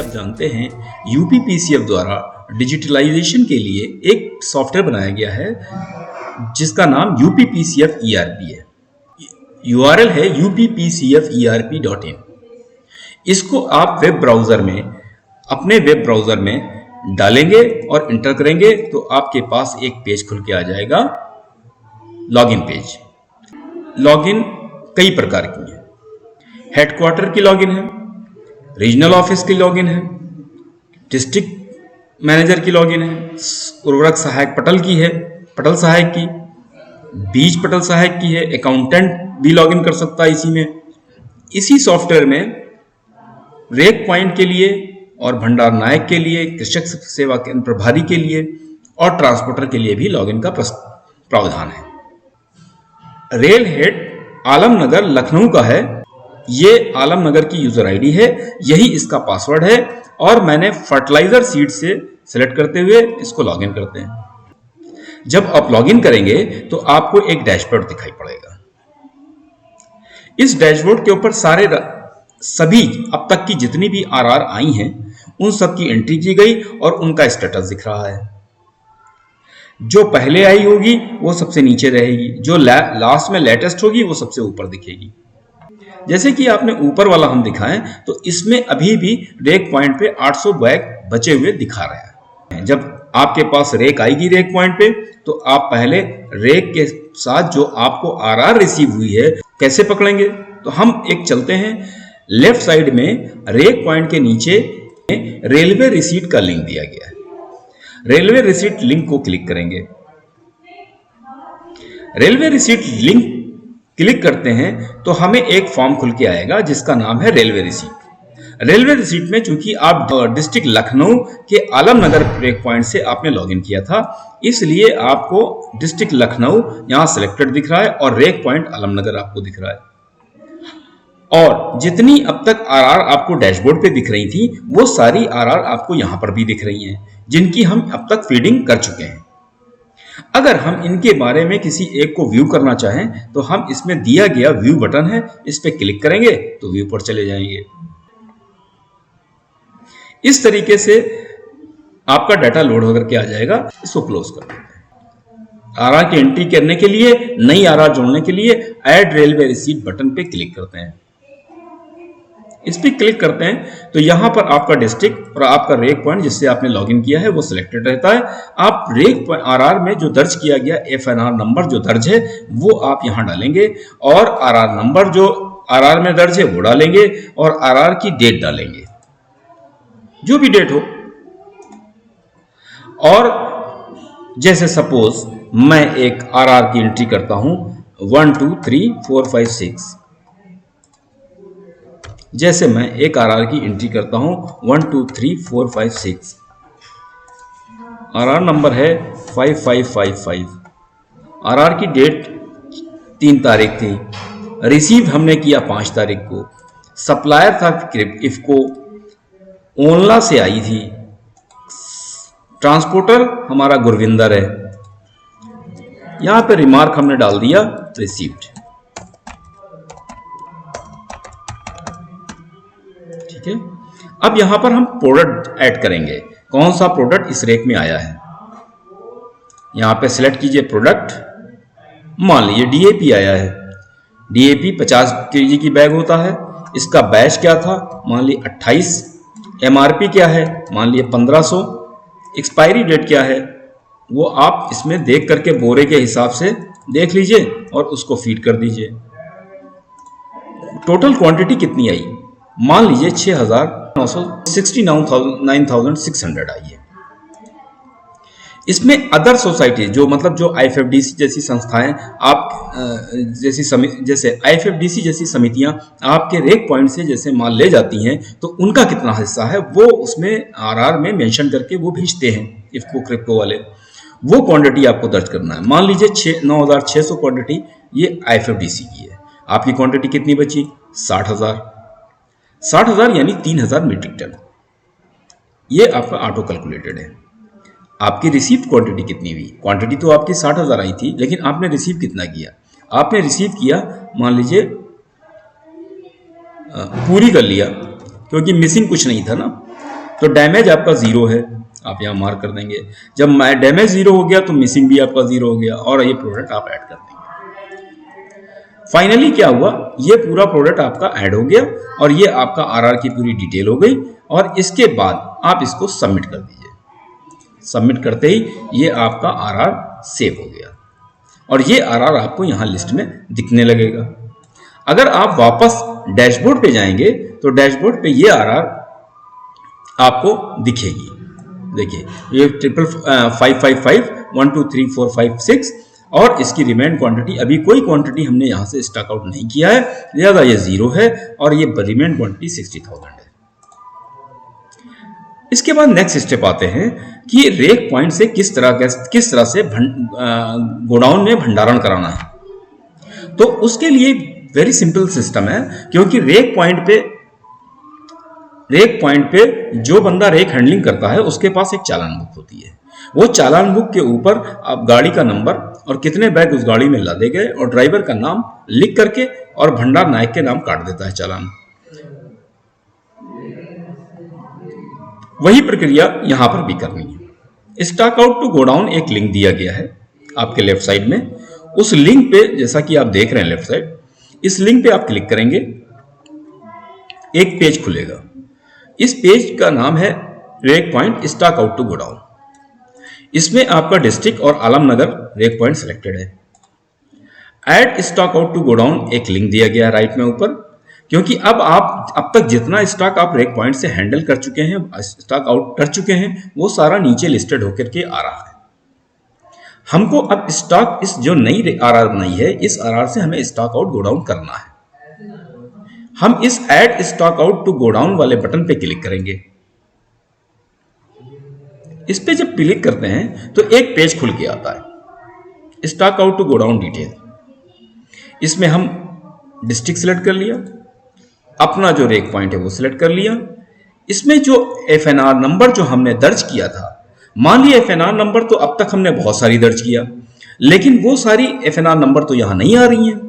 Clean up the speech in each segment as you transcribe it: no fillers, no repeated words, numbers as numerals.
जानते हैं यूपीपीसीएफ द्वारा डिजिटलाइजेशन के लिए एक सॉफ्टवेयर बनाया गया है जिसका नाम यूपीपीसीएफ ईआरपी है। यूआरएल है uppcferp.in। इसको आप वेब ब्राउज़र में अपने वेब ब्राउज़र में डालेंगे और इंटर करेंगे तो आपके पास एक पेज खुल के आ जाएगा, लॉगिन पेज। लॉगिन कई प्रकार की है। हेडक्वार्टर की लॉगिन है, रीजनल ऑफिस की लॉगिन है, डिस्ट्रिक्ट मैनेजर की लॉगिन है, उर्वरक सहायक पटल की है, पटल सहायक की, बीज पटल सहायक की है, अकाउंटेंट भी लॉगिन कर सकता है इसी में। इसी सॉफ्टवेयर में रेक पॉइंट के लिए और भंडार नायक के लिए, कृषक सेवा केंद्र प्रभारी के लिए और ट्रांसपोर्टर के लिए भी लॉगिन का प्रावधान है। रेल हेड आलमनगर लखनऊ का है। ये आलमनगर की यूजर आईडी है, यही इसका पासवर्ड है और मैंने फर्टिलाइजर सीड से सेलेक्ट करते हुए इसको लॉगिन करते हैं। जब आप लॉगिन करेंगे तो आपको एक डैशबोर्ड दिखाई पड़ेगा। इस डैशबोर्ड के ऊपर सभी अब तक की जितनी भी आरआर आई हैं उन सब की एंट्री की गई और उनका स्टेटस दिख रहा है। जो पहले आई होगी वो सबसे नीचे रहेगी, जो लास्ट में लेटेस्ट होगी वो सबसे ऊपर दिखेगी। जैसे कि आपने ऊपर वाला हम दिखाएं तो इसमें अभी भी रेक पॉइंट पे 800 बैग बचे हुए दिखा रहा है। जब आपके पास रेक आएगी रेक पॉइंट पे तो आप पहले रेक के साथ जो आपको आरआर रिसीव हुई है कैसे पकड़ेंगे, तो हम एक चलते हैं। लेफ्ट साइड में रेक पॉइंट के नीचे रेलवे रिसीट का लिंक दिया गया है। रेलवे रिसीट लिंक को क्लिक करेंगे। रेलवे रिसीट लिंक क्लिक करते हैं तो हमें एक फॉर्म खुल के आएगा जिसका नाम है रेलवे रिसीट। रेलवे रिसीट में चूंकि आप डिस्ट्रिक्ट लखनऊ के आलमनगर रेक पॉइंट से आपने लॉगिन किया था, इसलिए आपको डिस्ट्रिक्ट लखनऊ यहां सिलेक्टेड दिख रहा है और रेक पॉइंट आलमनगर आपको दिख रहा है। और जितनी अब तक आरआर आपको डैशबोर्ड पे दिख रही थी वो सारी आरआर आपको यहां पर भी दिख रही हैं, जिनकी हम अब तक फीडिंग कर चुके हैं। अगर हम इनके बारे में किसी एक को व्यू करना चाहें तो हम इसमें दिया गया व्यू बटन है, इस पे क्लिक करेंगे तो व्यू पर चले जाएंगे। इस तरीके से आपका डाटा लोड होकर के आ जाएगा। इसको क्लोज कर देते हैं। आरआर की एंट्री करने के लिए, नई आरआर जोड़ने के लिए ऐड रेलवे रिसीट बटन पे क्लिक करते हैं। इस पर क्लिक करते हैं तो यहां पर आपका डिस्ट्रिक्ट और आपका रेक पॉइंट जिससे आपने लॉगिन किया है वो सिलेक्टेड रहता है। आप रेक आरआर में जो दर्ज किया गया एफएनआर नंबर जो दर्ज है वो आप यहां डालेंगे और आरआर नंबर जो आरआर में दर्ज है वो डालेंगे और आरआर की डेट डालेंगे, जो भी डेट हो। और जैसे सपोज मैं एक आरआर की एंट्री करता हूं 1 2 3 4 5 6। जैसे मैं एक आरआर की एंट्री करता हूं 1 2 3 4 5 6। आरआर नंबर है 5555। आरआर की डेट 3 तारीख थी। रिसीव हमने किया 5 तारीख को। सप्लायर था इफको, ओनला से आई थी। ट्रांसपोर्टर हमारा गुरविंदर है। यहां पे रिमार्क हमने डाल दिया रिसीव्ड। ठीक है। अब यहां पर हम प्रोडक्ट ऐड करेंगे। कौन सा प्रोडक्ट इस रेक में आया है, यहां पे सिलेक्ट कीजिए प्रोडक्ट। मान लीजिए डीएपी आया है। डीएपी 50 केजी की बैग होता है। इसका बैच क्या था, मान लीजिए 28। एमआरपी क्या है, मान लीजिए 1500। एक्सपायरी डेट क्या है वो आप इसमें देख करके बोरे के हिसाब से देख लीजिए और उसको फीड कर दीजिए। टोटल क्वांटिटी कितनी आई, मान लीजिए 69,600 आई है। इसमें अदर सोसाइटी जो मतलब जो आईएफएफडीसी जैसी संस्थाएं आप जैसे आईएफएफडीसी जैसी समितियां आपके रेक पॉइंट से जैसे माल ले जाती हैं तो उनका कितना हिस्सा है वो उसमें आरआर में मेंशन करके वो भेजते हैं इफको क्रिप्टो वाले। वो क्वांटिटी आपको दर्ज करना है। मान लीजिए 9,600 क्वांटिटी ये आईएफएफडीसी की है। आपकी क्वांटिटी कितनी बची, 60,000 यानी 3,000 मीट्रिक टन। ये आपका ऑटो कैलकुलेटेड है। आपकी रिसीव क्वांटिटी कितनी हुई, क्वांटिटी तो आपकी 60,000 आई थी लेकिन आपने रिसीव कितना किया, आपने रिसीव किया मान लीजिए पूरी कर लिया क्योंकि मिसिंग कुछ नहीं था ना, तो डैमेज आपका 0 है, आप यहाँ मार्क कर देंगे। जब डैमेज 0 हो गया तो मिसिंग भी आपका 0 हो गया और ये प्रोडक्ट आप ऐड कर देंगे। फाइनली क्या हुआ, ये पूरा प्रोडक्ट आपका ऐड हो गया और ये आपका आरआर की पूरी डिटेल हो गई और इसके बाद आप इसको सबमिट कर दीजिए। सबमिट करते ही ये आपका आरआर सेव हो गया और ये आरआर आपको यहाँ लिस्ट में दिखने लगेगा। अगर आप वापस डैशबोर्ड पे जाएंगे तो डैशबोर्ड पे ये आरआर आपको दिखेगी। देखिए ये 555 1 2 3 4 5 6 और इसकी रिमेन क्वांटिटी, अभी कोई क्वांटिटी हमने यहाँ से स्टॉक आउट नहीं किया है, लिहाजा ये 0 है और ये रिमेन क्वांटिटी 60,000 है। इसके बाद नेक्स्ट स्टेप आते हैं कि रेक पॉइंट से किस तरह से गोडाउन में भंडारण कराना है। तो उसके लिए वेरी सिंपल सिस्टम है, क्योंकि रेक पॉइंट पे जो बंदा रेक हैंडलिंग करता है उसके पास एक चालान बुक होती है। वो चालान बुक के ऊपर आप गाड़ी का नंबर और कितने बैग उस गाड़ी में लादे गए और ड्राइवर का नाम लिख करके और भंडार नायक के नाम काट देता है चालान। वही प्रक्रिया यहां पर भी करनी है। स्टॉक आउट टू गोडाउन एक लिंक दिया गया है आपके लेफ्ट साइड में। उस लिंक पे, जैसा कि आप देख रहे हैं लेफ्ट साइड, इस लिंक पे आप क्लिक करेंगे, एक पेज खुलेगा। इस पेज का नाम है rake point stock out to godown. इसमें आपका डिस्ट्रिक्ट और आलमनगर रेक पॉइंट सिलेक्टेड है। Add stock out to godown एक लिंक दिया गया है राइट में ऊपर, क्योंकि अब तक जितना स्टॉक आप रेक पॉइंट से हैंडल कर चुके हैं, स्टॉक आउट कर चुके हैं, वो सारा नीचे लिस्टेड होकर के आ रहा है। हमको अब स्टॉक, इस जो नई आरआर बनाई है, इस आरआर से हमें स्टॉक आउट गोडाउन करना है। हम इस add stock out to godown वाले बटन पे क्लिक करेंगे। इस पे जब क्लिक करते हैं तो एक पेज खुल के आता है, stock out to godown detail. इसमें हम डिस्ट्रिक्ट सिलेक्ट कर लिया, अपना जो रेक पॉइंट है वो सिलेक्ट कर लिया। इसमें जो एफएनआर नंबर जो हमने दर्ज किया था, मान लिया एफएनआर नंबर तो अब तक हमने बहुत सारी दर्ज किया, लेकिन वो सारी एफएनआर नंबर तो यहां नहीं आ रही हैं।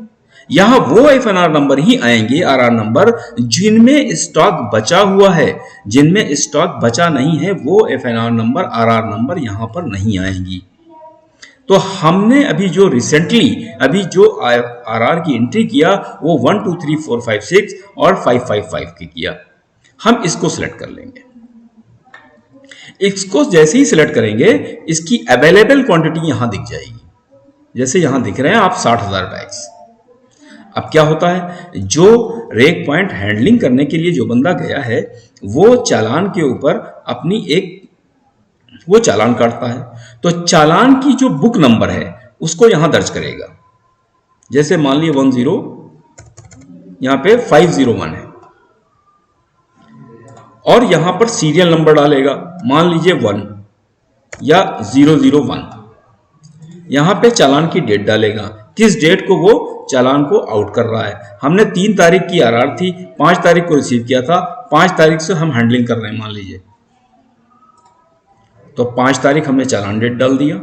यहां वो एफएनआर नंबर ही आएंगे, आरआर नंबर, जिनमें स्टॉक बचा हुआ है। जिनमें स्टॉक बचा नहीं है वो एफएनआर नंबर, आरआर नंबर यहां पर नहीं आएंगी। तो हमने अभी जो आरआर की एंट्री किया वो 1 2 3 4 5 6 और 555 की किया। हम इसको सिलेक्ट कर लेंगे। इसको जैसे ही सिलेक्ट करेंगे, इसकी अवेलेबल क्वांटिटी यहां दिख जाएगी। जैसे यहां दिख रहे हैं आप 60,000 बैग्स। अब क्या होता है, जो रेक पॉइंट हैंडलिंग करने के लिए जो बंदा गया है, वो चालान के ऊपर वो चालान काटता है। तो चालान की जो बुक नंबर है उसको यहां दर्ज करेगा। जैसे मान लीजिए 10, यहां पे 501 है और यहां पर सीरियल नंबर डालेगा, मान लीजिए 1 या 001। यहां पे चालान की डेट डालेगा, किस डेट को वो चालान को आउट कर रहा है। हमने 3 तारीख की आरआर थी, 5 तारीख को रिसीव किया था, 5 तारीख से हम हैंडलिंग कर रहे हैं मान लीजिए, तो 5 तारीख हमने चालान डेट डाल दिया।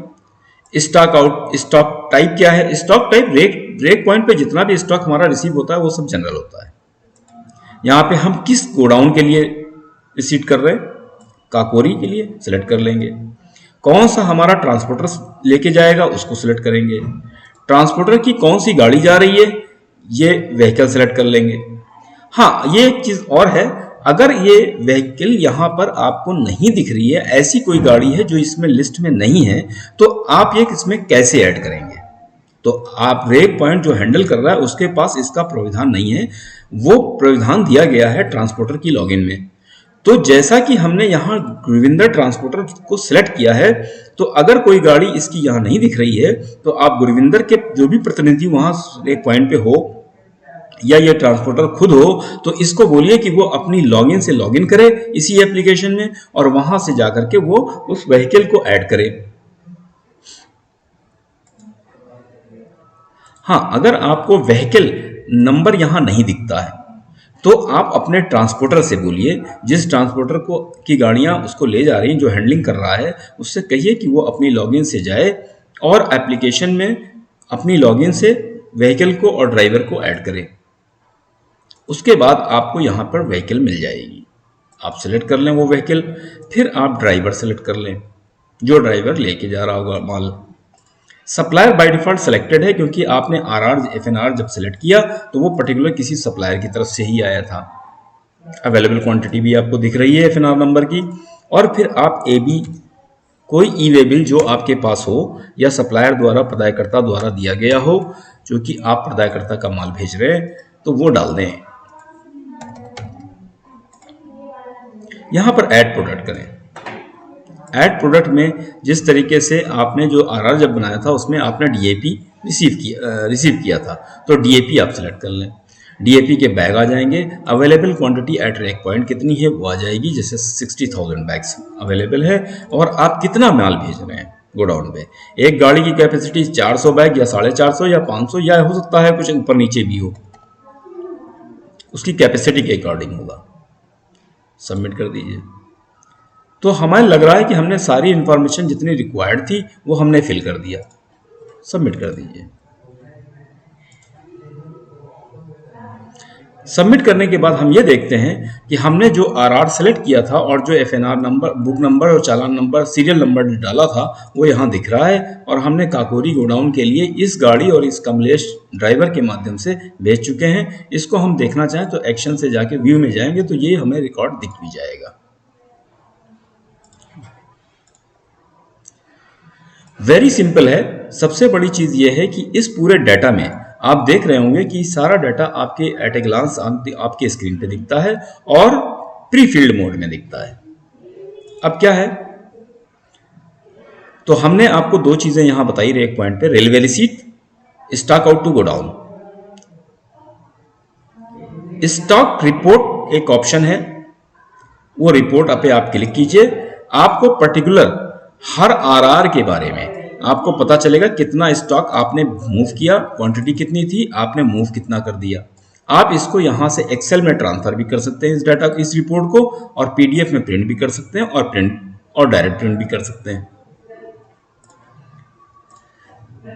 स्टॉक टाइप क्या है, स्टॉक टाइप रेक पॉइंट पे जितना भी स्टॉक हमारा रिसीव होता है वो सब जनरल होता है। यहां पे हम किस गोडाउन के लिए रिसीव कर रहे हैं, काकोरी के लिए सिलेक्ट कर लेंगे। कौन सा हमारा ट्रांसपोर्टर लेके जाएगा उसको सिलेक्ट करेंगे। ट्रांसपोर्टर की कौन सी गाड़ी जा रही है, ये व्हीकल सेलेक्ट कर लेंगे। हाँ, ये एक चीज और है, अगर ये व्हीकल यहां पर आपको नहीं दिख रही है, ऐसी कोई गाड़ी है जो इसमें लिस्ट में नहीं है, तो आप ये इसमें कैसे ऐड करेंगे। तो आप रेक पॉइंट जो हैंडल कर रहा है उसके पास इसका प्रावधान नहीं है, वो प्रावधान दिया गया है ट्रांसपोर्टर की लॉगिन में। तो जैसा कि हमने यहाँ गुरविंदर ट्रांसपोर्टर को सिलेक्ट किया है, तो अगर कोई गाड़ी इसकी यहाँ नहीं दिख रही है तो आप गुरविंदर के जो भी प्रतिनिधि वहां एक पॉइंट पे हो या ये ट्रांसपोर्टर खुद हो, तो इसको बोलिए कि वो अपनी लॉगिन से लॉगिन करे इसी एप्लीकेशन में और वहां से जाकर के वो उस व्हीकल को ऐड करे। हाँ, अगर आपको व्हीकल नंबर यहां नहीं दिखता है तो आप अपने ट्रांसपोर्टर से बोलिए, जिस ट्रांसपोर्टर को की गाड़ियां उसको ले जा रही हैं, जो हैंडलिंग कर रहा है, उससे कहिए कि वो अपनी लॉगिन से जाए और एप्लीकेशन में अपनी लॉगिन से व्हीकल को और ड्राइवर को ऐड करे। उसके बाद आपको यहां पर व्हीकल मिल जाएगी। आप सेलेक्ट कर लें वो व्हीकल, फिर आप ड्राइवर सेलेक्ट कर लें, जो ड्राइवर लेके जा रहा होगा माल। सप्लायर बाय डिफॉल्ट सेलेक्टेड है क्योंकि आपने आरआर एफएनआर जब सेलेक्ट किया तो वो पर्टिकुलर किसी सप्लायर की तरफ से ही आया था। अवेलेबल क्वांटिटी भी आपको दिख रही है एफएनआर नंबर की। और फिर आप एबी, कोई ई वे बिल जो आपके पास हो या सप्लायर द्वारा प्रदायकर्ता द्वारा दिया गया हो, जो कि आप प्रदायकर्ता का माल भेज रहे हैं, तो वो डाल दें। यहां पर ऐड प्रोडक्ट करें। ऐड प्रोडक्ट में जिस तरीके से आपने जो आरआर जब बनाया था उसमें आपने डीएपी रिसीव किया था, तो डीएपी आप सेलेक्ट कर लें। डीएपी के बैग आ जाएंगे। Available quantity at rake point कितनी है वो आ जाएगी, जैसे 60,000 बैग्स अवेलेबल है और आप कितना माल भेज रहे हैं गोडाउन पे। एक गाड़ी की कैपेसिटी 400 बैग या 450 या 500 या हो सकता है कुछ ऊपर नीचे भी हो, उसकी कैपेसिटी के अकॉर्डिंग होगा। सबमिट कर दीजिए। तो हमें लग रहा है कि हमने सारी इंफॉर्मेशन जितनी रिक्वायर्ड थी वो हमने फिल कर दिया। सबमिट कर दीजिए। सबमिट करने के बाद हम ये देखते हैं कि हमने जो आरआर सेलेक्ट किया था और जो एफएनआर नंबर, बुक नंबर और चालान नंबर, सीरियल नंबर डाला था वो यहाँ दिख रहा है और हमने काकोरी गोडाउन के लिए इस गाड़ी और इस कमलेश ड्राइवर के माध्यम से भेज चुके हैं। इसको हम देखना चाहें तो एक्शन से जाके व्यू में जाएंगे तो ये हमें रिकॉर्ड दिख भी जाएगा। वेरी सिंपल है। सबसे बड़ी चीज ये है कि इस पूरे डाटा में आप देख रहे होंगे कि सारा डाटा आपके एट ए ग्लांस आपके स्क्रीन पे दिखता है और प्री फील्ड मोड में दिखता है। अब क्या है, तो हमने आपको दो चीजें यहां बताई रेक पॉइंट पे, railway receipt, stock out to godown. Stock report एक ऑप्शन है, वो रिपोर्ट पे आप क्लिक कीजिए। आपको पर्टिकुलर हर आरआर के बारे में आपको पता चलेगा कितना स्टॉक आपने मूव किया, क्वांटिटी कितनी थी, आपने मूव कितना कर दिया। आप इसको यहां से एक्सेल में ट्रांसफर भी कर सकते हैं इस डाटा, इस रिपोर्ट को, और पीडीएफ में प्रिंट भी कर सकते हैं और डायरेक्ट प्रिंट भी कर सकते हैं।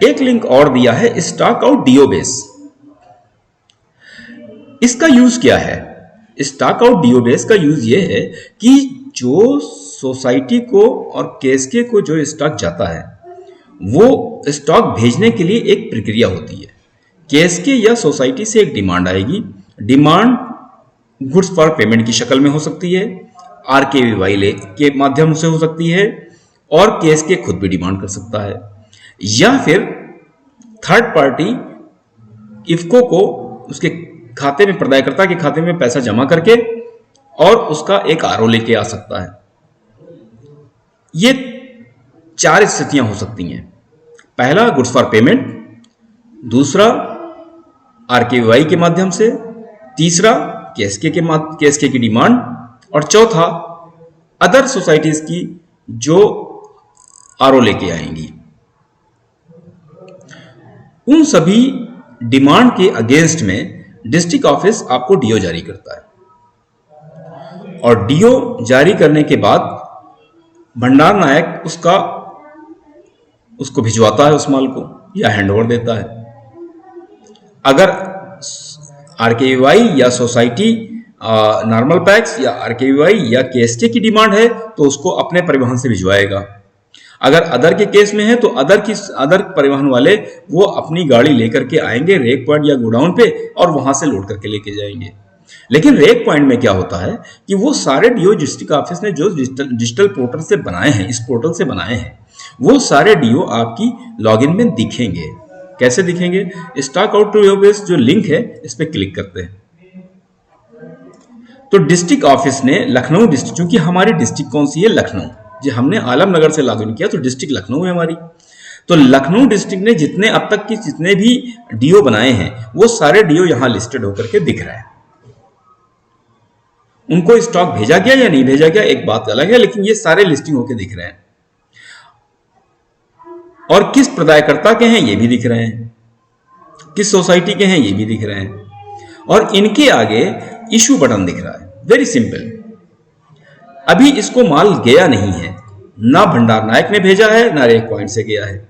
एक लिंक और दिया है, स्टॉक आउट डीओ बेस। इसका यूज क्या है? स्टॉक आउट डीओ बेस का यूज ये है कि जो सोसाइटी को और केएसके को जो स्टॉक जाता है वो स्टॉक भेजने के लिए एक प्रक्रिया होती है। केएसके या सोसाइटी से एक डिमांड आएगी। डिमांड गुड्स फॉर पेमेंट की शक्ल में हो सकती है, आरकेवीवाई के माध्यम से हो सकती है, और केएसके खुद भी डिमांड कर सकता है, या फिर थर्ड पार्टी इफको को उसके खाते में, प्रदायकर्ता के खाते में पैसा जमा करके और उसका एक आरओ लेके आ सकता है। ये चार स्थितियां हो सकती हैं। पहला गुड्स फॉर पेमेंट, दूसरा आरकेवीवाई के माध्यम से, तीसरा केएसके की डिमांड, और चौथा अदर सोसाइटीज की जो आरओ लेके आएंगी। उन सभी डिमांड के अगेंस्ट में डिस्ट्रिक्ट ऑफिस आपको डीओ जारी करता है, और डीओ जारी करने के बाद भंडार नायक उसको भिजवाता है उस माल को, या हैंडओवर देता है। अगर आरकेवीवाई या सोसाइटी नॉर्मल पैक्स या आरकेवीवाई या केएसके की डिमांड है तो उसको अपने परिवहन से भिजवाएगा। अगर अदर के केस में है तो अदर परिवहन वाले वो अपनी गाड़ी लेकर के आएंगे रेक पॉइंट या गोडाउन पे और वहां से लोड करके लेके जाएंगे। लेकिन रेक पॉइंट में क्या होता है कि वो सारे डीओ डिस्ट्रिक्ट ऑफिस ने जो डिजिटल पोर्टल से बनाए हैं, इस पोर्टल से बनाए हैं, वो सारे डीओ आपकी लॉगिन में दिखेंगे। कैसे दिखेंगे? स्टॉक आउट टू बेस जो लिंक है इस पे क्लिक करते हैं तो डिस्ट्रिक्ट ऑफिस ने लखनऊ डिस्ट्रिक्ट, क्योंकि हमारी डिस्ट्रिक्ट कौन सी है? लखनऊ। जो हमने आलमनगर से लॉगिन किया तो डिस्ट्रिक्ट लखनऊ है हमारी। तो लखनऊ डिस्ट्रिक्ट ने जितने अब तक की जितने भी डीओ बनाए हैं वो सारे डीओ यहां लिस्टेड होकर के दिख रहे हैं। उनको स्टॉक भेजा गया या नहीं भेजा गया एक बात अलग है, लेकिन ये सारे लिस्टिंग होकर दिख रहे हैं। और किस प्रदायकर्ता के हैं ये भी दिख रहे हैं, किस सोसाइटी के हैं ये भी दिख रहे हैं, और इनके आगे इशू बटन दिख रहा है। Very simple. अभी इसको माल गया नहीं है, ना भंडार नायक ने भेजा है ना रेक पॉइंट से गया है।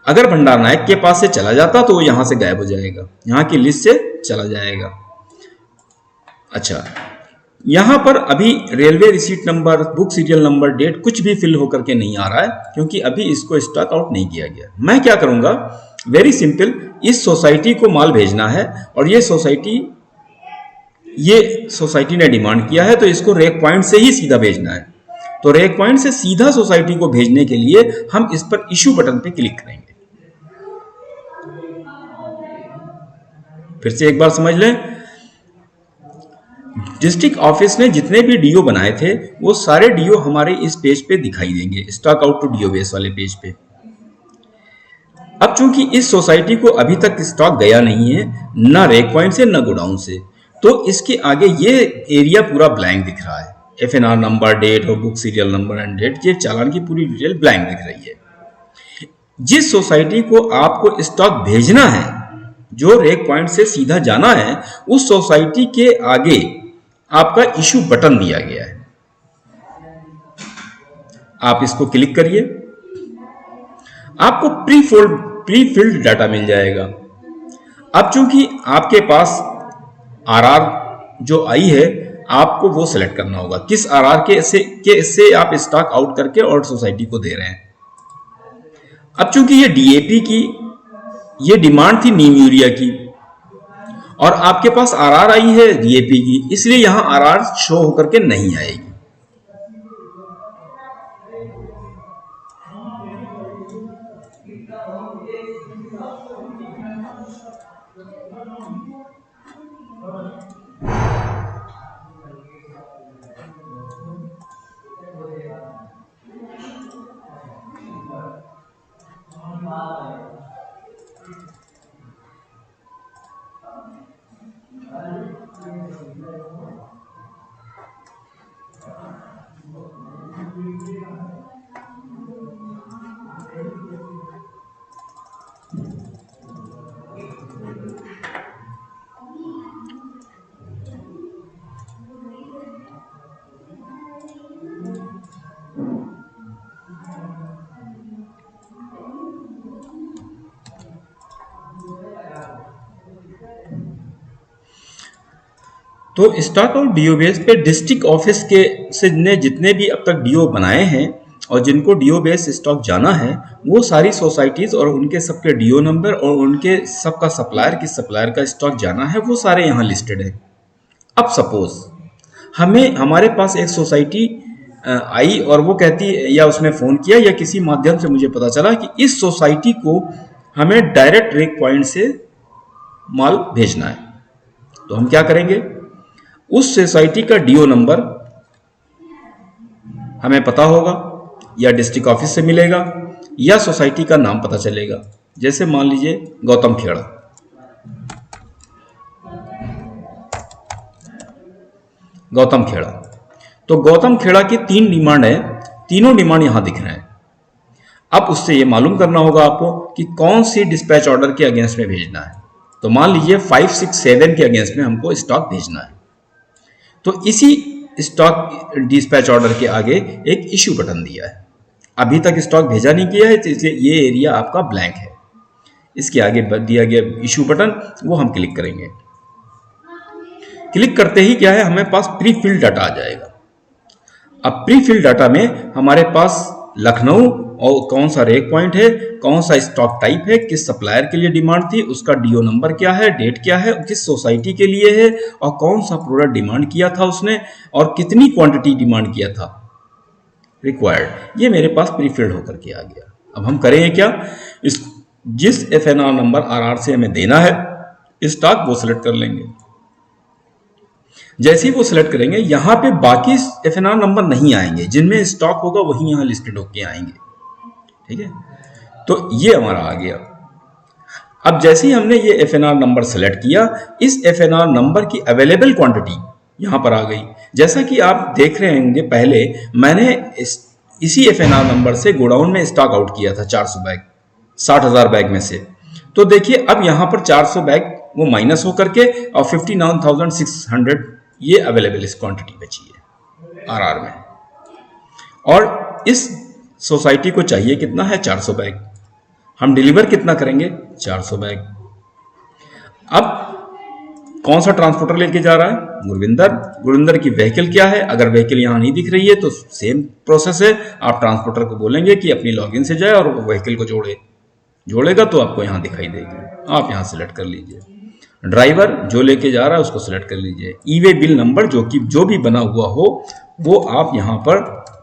अगर भंडार नायक के पास से चला जाता तो वो यहां से गायब हो जाएगा, यहां की लिस्ट से चला जाएगा। अच्छा, यहां पर अभी railway receipt number, book serial number, date कुछ भी फिल होकर के नहीं आ रहा है, क्योंकि अभी इसको स्टॉक आउट नहीं किया गया। मैं क्या करूंगा, वेरी सिंपल, इस सोसाइटी को माल भेजना है और ये सोसाइटी ने डिमांड किया है, तो इसको रेक पॉइंट से ही सीधा भेजना है। तो रेक पॉइंट से सीधा सोसाइटी को भेजने के लिए हम इस पर इशू बटन पे क्लिक करेंगे। फिर से एक बार समझ लें, डिस्ट्रिक्ट ऑफिस ने जितने भी डीओ बनाए थे वो सारे डीओ हमारे इस पेज पे दिखाई देंगे, stock out to DO base वाले पेज पे। अब चूंकि इस सोसाइटी को अभी तक स्टॉक गया नहीं है, ना रेक पॉइंट से ना गोडाउन से, तो इसके आगे ये एरिया पूरा ब्लैंक दिख रहा है। एफएनआर नंबर, डेट और book serial number and date, ये चालान की पूरी डिटेल ब्लैंक दिख रही है। जिस सोसाइटी को आपको स्टॉक भेजना है, जो रेक पॉइंट से सीधा जाना है, उस सोसाइटी के आगे आपका इशू बटन दिया गया है। आप इसको क्लिक करिए, आपको प्री फिल्ड डाटा मिल जाएगा। अब चूंकि आपके पास आरआर जो आई है, आपको वो सिलेक्ट करना होगा किस आरआर के से आप स्टॉक आउट करके और सोसाइटी को दे रहे हैं। अब चूंकि ये डीएपी की ये डिमांड थी नीम यूरिया की, और आपके पास आरआर आई है डीएपी की, इसलिए यहां आरआर शो होकर के नहीं आएगी। तो स्टॉक आउट डीओ बेस पे डिस्ट्रिक्ट ऑफिस के से ने जितने भी अब तक डीओ बनाए हैं और जिनको डीओ बेस स्टॉक जाना है, वो सारी सोसाइटीज और उनके सबके डीओ नंबर और उनके सबका सप्लायर, किस सप्लायर का स्टॉक जाना है, वो सारे यहाँ लिस्टेड है। अब सपोज हमारे पास एक सोसाइटी आई और वो कहती, या उसने फोन किया या किसी माध्यम से मुझे पता चला कि इस सोसाइटी को हमें डायरेक्ट रेक पॉइंट से माल भेजना है। तो हम क्या करेंगे, उस सोसाइटी का डीओ नंबर हमें पता होगा, या डिस्ट्रिक्ट ऑफिस से मिलेगा, या सोसाइटी का नाम पता चलेगा। जैसे मान लीजिए गौतम खेड़ा, तो गौतम खेड़ा की 3 डिमांड है, तीनों डिमांड यहां दिख रहे हैं। अब उससे ये मालूम करना होगा आपको कि कौन सी डिस्पैच ऑर्डर के अगेंस्ट में भेजना है। तो मान लीजिए 567 के अगेंस्ट में हमको स्टॉक भेजना है, तो इसी स्टॉक डिस्पैच ऑर्डर के आगे एक इशू बटन दिया है। अभी तक स्टॉक भेजा नहीं किया है, तो इसलिए ये एरिया आपका ब्लैंक है। इसके आगे दिया गया इशू बटन, वो हम क्लिक करेंगे। क्लिक करते ही क्या है, हमें पास प्री फिल्ड डाटा आ जाएगा। अब प्री फिल्ड डाटा में हमारे पास लखनऊ और कौन सा रेक पॉइंट है, कौन सा स्टॉक टाइप है, किस सप्लायर के लिए डिमांड थी, उसका डीओ नंबर क्या है, डेट क्या है, किस सोसाइटी के लिए है, और कौन सा प्रोडक्ट डिमांड किया था उसने, और कितनी क्वांटिटी डिमांड किया था रिक्वायर्ड। ये मेरे पास प्री फिल्ड होकर के आ गया। अब हम करेंगे क्या, जिस एफएनआर नंबर आरआर से हमें देना है स्टॉक, वो सिलेक्ट कर लेंगे। जैसे ही वो सिलेक्ट करेंगे, यहां पे बाकी एफएनआर नंबर नहीं आएंगे, जिनमें स्टॉक होगा वही यहां लिस्टेड होके आएंगे। ठीक है, तो ये हमारा आ गया। अब जैसे ही हमने ये एफएनआर नंबर सेलेक्ट किया, इस एफएनआर नंबर की अवेलेबल क्वांटिटी यहां पर आ गई। जैसा कि आप देख रहे होंगे, पहले मैंने इसी एफएनआर नंबर से गोडाउन में स्टॉक आउट किया था 400 बैग 60,000 बैग में से। तो देखिए अब यहां पर 400 बैग वो माइनस होकर के और 59,600 ये अवेलेबल इस क्वांटिटी बची है आरआर में। और इस सोसाइटी को चाहिए कितना है, 400 बैग। हम डिलीवर कितना करेंगे, 400 बैग। अब कौन सा ट्रांसपोर्टर लेके जा रहा है? गुरविंदर की व्हीकल क्या है? अगर व्हीकल यहाँ नहीं दिख रही है तो सेम प्रोसेस है, आप ट्रांसपोर्टर को बोलेंगे कि अपनी लॉगिन से जाए और व्हीकल को जोड़ेगा तो आपको यहाँ दिखाई देगी। आप यहाँ सिलेक्ट कर लीजिए। ड्राइवर जो लेके जा रहा है उसको सिलेक्ट कर लीजिए। ई वे बिल नंबर जो भी बना हुआ हो वो आप यहाँ पर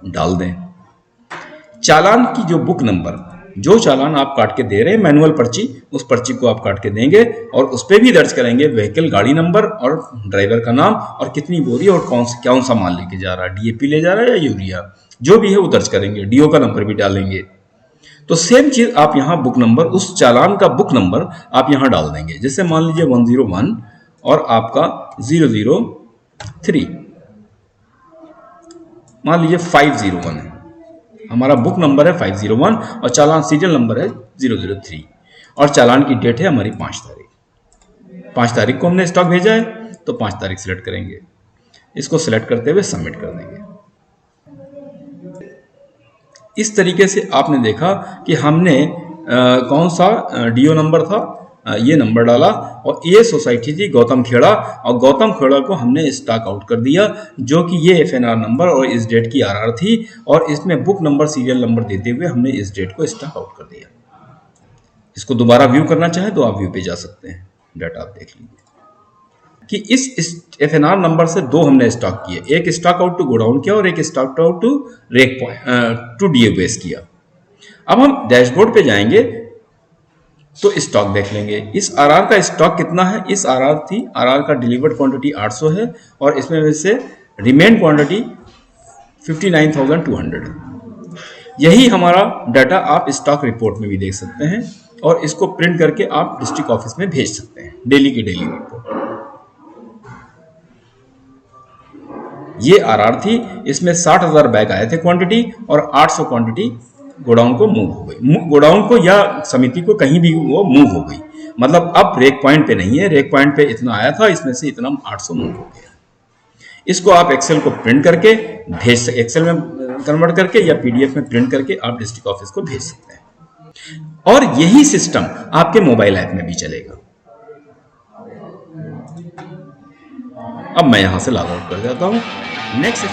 डाल दें। चालान की जो बुक नंबर, जो चालान आप काट के दे रहे हैं मैनुअल पर्ची, उस पर्ची को आप काट के देंगे और उस पर भी दर्ज करेंगे व्हीकल गाड़ी नंबर और ड्राइवर का नाम और कितनी बोरी और कौन सा माल लेके जा रहा है, डीएपी ले जा रहा है या यूरिया, जो भी है वो दर्ज करेंगे। डीओ का नंबर भी डालेंगे। तो सेम चीज आप यहाँ बुक नंबर, उस चालान का बुक नंबर आप यहाँ डाल देंगे। जैसे मान लीजिए 101 और आपका 003, मान लीजिए 501 है, हमारा बुक नंबर है 501 और चालान सीरियल नंबर है 003 और चालान की डेट है हमारी 5 तारीख। 5 तारीख को हमने स्टॉक भेजा है तो 5 तारीख सिलेक्ट करेंगे। इसको सिलेक्ट करते हुए सबमिट कर देंगे। इस तरीके से आपने देखा कि हमने कौन सा डीओ नंबर था, ये नंबर डाला और ये सोसाइटी थी गौतम खेड़ा और गौतम खेड़ा को हमने स्टॉक आउट कर दिया, जो कि ये एफएनआर नंबर और इस डेट की आरआर थी और इसमें बुक नंबर सीरियल नंबर देते हुए हमने इस डेट को स्टॉक आउट कर दिया। इसको दोबारा व्यू करना चाहे तो आप व्यू पे जा सकते हैं, डाटा आप देख लीजिए कि इस एफएनआर नंबर से 2 हमने स्टॉक किए, एक स्टॉक आउट टू गोडाउन किया और एक stock out to rake point to DO base किया। अब हम डैशबोर्ड पे जाएंगे तो स्टॉक देख लेंगे। इस आरआर का स्टॉक कितना है? इस आरआर का डिलीवर्ड क्वांटिटी 800 है और इसमें से रिमेन क्वांटिटी 59,200 है। यही हमारा डाटा आप स्टॉक रिपोर्ट में भी देख सकते हैं और इसको प्रिंट करके आप डिस्ट्रिक्ट ऑफिस में भेज सकते हैं, डेली की डेली रिपोर्ट। ये आरआर थी, इसमें 60,000 बैग आए थे क्वांटिटी और 800 क्वांटिटी गोडाउन को मूव हो गई, गोडाउन को या समिति को कहीं भी वो मूव हो गई। मतलब अब रेक पॉइंट पे नहीं है, रेक पॉइंट पे इतना आया था, इसमें से इतना 800 मूव हो गया। इसको आप एक्सेल को प्रिंट करके भेज सकते, एक्सेल में कन्वर्ट करके या पीडीएफ में प्रिंट करके आप डिस्ट्रिक्ट ऑफिस को भेज सकते हैं। और यही सिस्टम आपके मोबाइल ऐप में भी चलेगा। अब मैं यहां से लॉग आउट कर जाता हूं। नेक्स्ट